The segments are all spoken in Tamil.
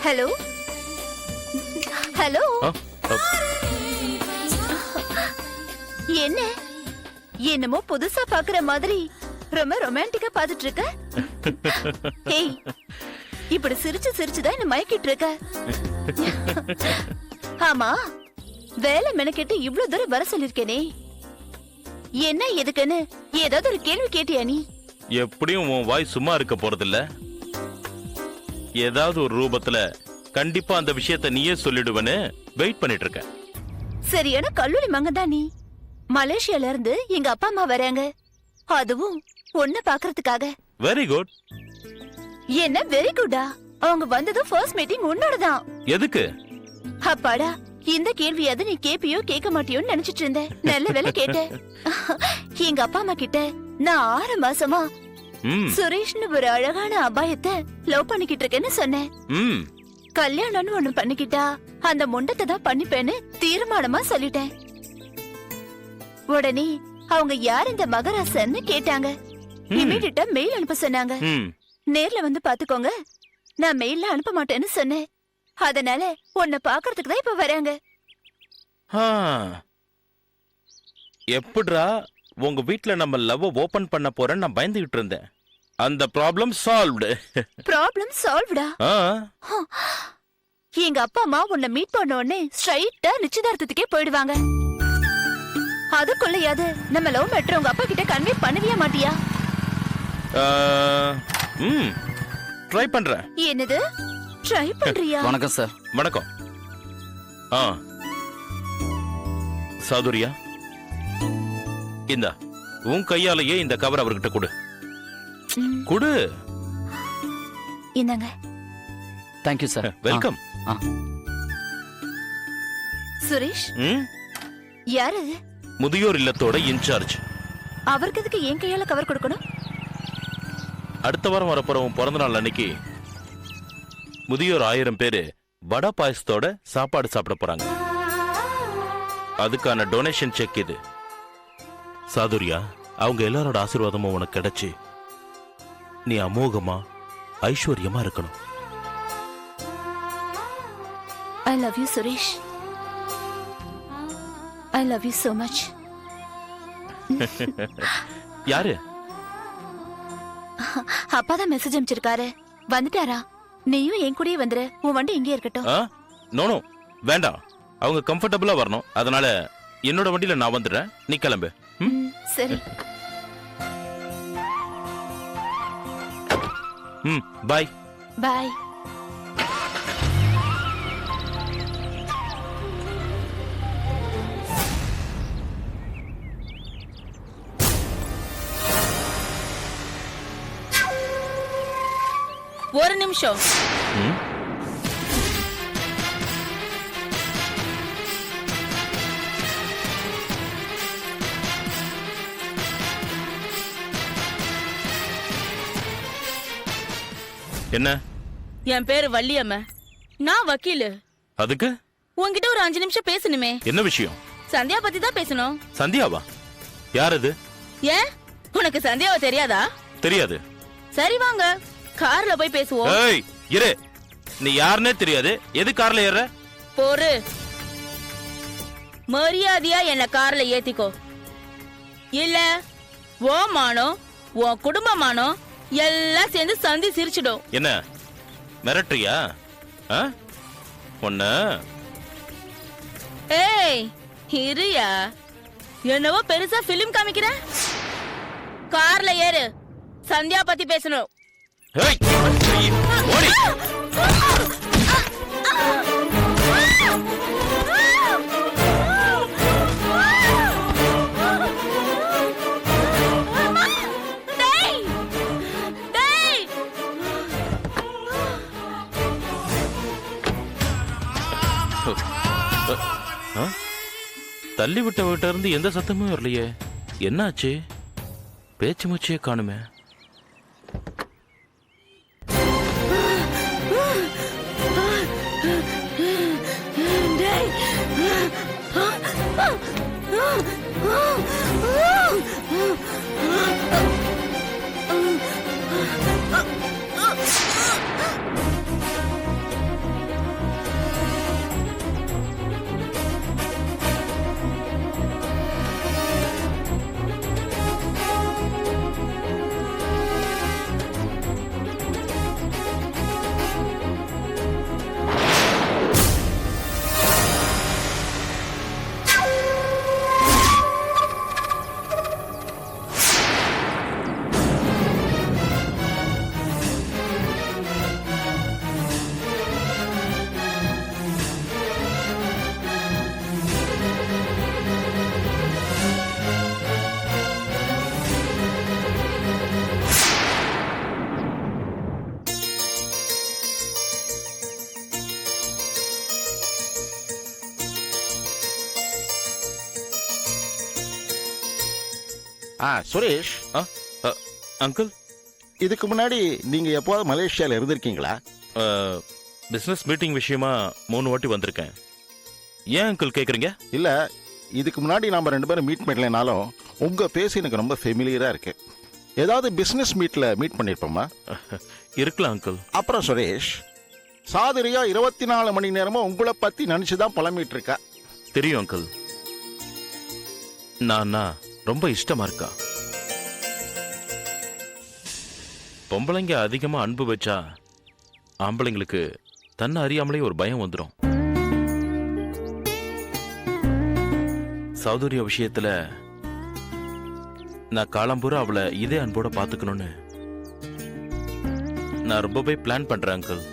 ஹலோ ஹலோ, என்ன என்னமோ புதுசா பாக்குற மாதிரி ரொம்ப ரொமான்டிக்கா பாத்துட்டு இருக்க. ஏய், இப்படி சிரிச்சு சிரிச்சுதான் என்ன மயக்கிட்டு இருக்க. ஆமா, வேலை மெனக்கெட்டு இவ்வளவு தூரம் வர சொல்லிருக்கேனே, என்ன எதுக்குன்னு ஏதாவது ஒரு கேள்வி கேட்டியா நீ? எப்படியும் உன் வாய் சும்மா இருக்க போறதில்ல. ஏதாவது ஒரு ரூபத்துல கண்டிப்பா அந்த விஷயத்தை நீயே சொல்லிடுவன்னு வெயிட் பண்ணிட்டு இருக்க. சரியான கல்லூரி மங்கதான் நீ. மலேசியால இருந்து எங்க அப்பா அம்மா வராங்க, அதுவும் ஒன்ன பாக்குறதுக்காக. Very good. என்ன வெரி குட்டா? அவங்க வந்ததும் ஃபர்ஸ்ட் மீட்டிங் உன்னோடதான். எதுக்கு? அப்பாடா, இந்த கேள்வியாவது நீ கேப்பியோ கேட்க மாட்டியோன்னு நினைச்சிட்டு இருந்தேன். நல்ல வேலை கேட்ட. எங்க அப்பா அம்மா கிட்ட நான் 6 மாசமா சுரேஷ்னு ஒரு அழகான அபாயத்தை லவ் பண்ணிக்கிட்டு இருக்கேன்னு சொன்னேன். கல்யாணம்னு ஒண்ணு பண்ணிக்கிட்டா அந்த முண்டத்தை தான் பண்ணிப்பேன்னு தீர்மானமா சொல்லிட்டேன். உடனே அவங்க யார் இந்த மகராசன்னு கேட்டாங்க. இமீடியட்டா மெயில் அனுப்ப சொன்னாங்க. நேர்ல வந்து பாத்துக்கோங்க, நான் மெயில்ல அனுப்ப மாட்டேன்னு சொன்னேன். அதனால உன்னை பாக்குறதுக்கு தான் இப்ப வராங்க. எப்படிரா உங்க வீட்ல நம்ம லவ் ஓபன் பண்ண போறேன்னு நான் பயந்துகிட்டு இருந்தேன். அந்த ப்ராப்ளம் சால்வ்டு. ப்ராப்ளம் சால்வ்டா? எங்க அப்பா அம்மா உன்னை மீட் பண்ண உடனே ஸ்ட்ரைட்டா நிச்சயதார்த்தத்துக்கே போயிடுவாங்க. அதுக்குள்ளயாவது நம்ம லவ் மேட்டர் உங்க அப்பா கிட்ட கன்வே பண்ணவே மாட்டியா? ட்ரை பண்றேன். என்னது ட்ரை பண்றியா? வணக்கம் சார். வணக்கம். சாதுரியா, இந்தா உன் கையாலேயே இந்த கவர் அவர்கிட்ட கொடு. கொடு. இந்தாங்க. Thank you sir. Welcome. Suresh, யார் அது? முதியோர் இல்லத்தோட இன்சார்ஜ். அவருக்கு எதுக்கு என் கையால கவர் கொடுக்கணும்? அடுத்த வாரம் வரப்போறவன் பிறந்த நாள் அன்னைக்கு முதியோர் 1000 பேரு வடை பாயசத்தோட சாப்பாடு சாப்பிட போறாங்க. அதுக்கான டொனேஷன் செக் இது. சாதுரியா, அவங்க எல்லாரோட ஆசீர்வாதமும் உனக்கு கிடைச்சு நீ அமோகமா ஐஸ்வர்யமா இருக்கணும். I love you, Suresh. I love you so much. யாரு? அப்பாதான் மெசேஜ் அனுப்பிச்சிருக்காரு. வந்துட்டாரா? நீயும் என் கூடயே வந்துரு. உன் வண்டி இங்கே இருக்கட்டும். நோ வேண்டாம், அவங்க கம்ஃபர்டபுளா வரணும். அதனால என்னோட வண்டியில நான் வந்துடுறேன், நீ கிளம்பு. சரி. பாய். பாய். ஒரு நிமிஷம். என்ன? என் பேரு வள்ளியம்ம, நான் வக்கீலு. அதுக்கு உன்கிட்ட ஒரு 5 நிமிஷம் பேசணுமே. என்ன விஷயம்? சந்தியா பத்தி தான் பேசணும். சந்தியாவா? யார் அது? ஏன் உனக்கு சந்தியாவை தெரியாதா? தெரியாது. சரி வாங்க, கார்ல போய் பேசுவோம். ஏய் இரு, நீ யாருன்னே தெரியாது, எது கார்ல ஏற? போரு, மரியாதையா என்ன கார்ல ஏத்திக்கோ, இல்ல ஓ மானோ உன் குடும்பமானோ எல்லாம் சேர்ந்து சந்தி சிரிச்சிடும். என்ன மிரட்டுறியா? ஒண்ணு. ஏய் இருயா, என்னவோ பெருசா பிலிம் காமிக்கிற. கார்ல ஏறு, சந்தியா பத்தி பேசணும். ஓடி. தள்ளி விட்ட வீட்ட இருந்து எந்த சத்தமும் வரலையே, என்னாச்சு? பேச்சு மூச்சே காணுமே. சுரேஷ், அங்கிள், இதுக்கு முன்னாடி நீங்க எப்போது மலேசியால இருந்திருக்கீங்களா? பிசினஸ் மீட்டிங் விஷயமா 3 வாட்டி வந்திருக்கேன். ஏன் அங்கிள் கேக்குறீங்க? இல்ல, இதுக்கு முன்னாடி நாம 2 பேரும் மீட் பண்ணலைனாலும் உங்க பேசி எனக்கு ரொம்ப ஃபெமிலியரா இருக்கு. ஏதாவது பிசினஸ் மீட்ல மீட் பண்ணிருப்போமா? இருக்கலாம் அங்கிள். அப்புறம் சுரேஷ், சாதுரியா 24 மணி நேரமும் உங்களை பத்தி நினைச்சுதான் புலம்பிட்டு இருக்கா. தெரியும் அங்கிள். நான் ரொம்ப இஷ்டமா இருக்கா. பொம்பளைங்க அதிகமா அன்பு வச்சா ஆம்பளைங்களுக்கு தன்னை அறியாமலே ஒரு பயம் வந்துடும். சௌதர்யா விஷயத்துல நான் காலம்பூரா அவளை இதே அன்போட பாத்துக்கணும்னு நான் ரொம்பவே பிளான் பண்றேன் uncle.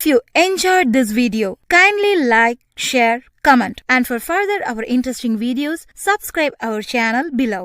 If you enjoyed this video, kindly like, share, comment, and for further our interesting videos, subscribe our channel below.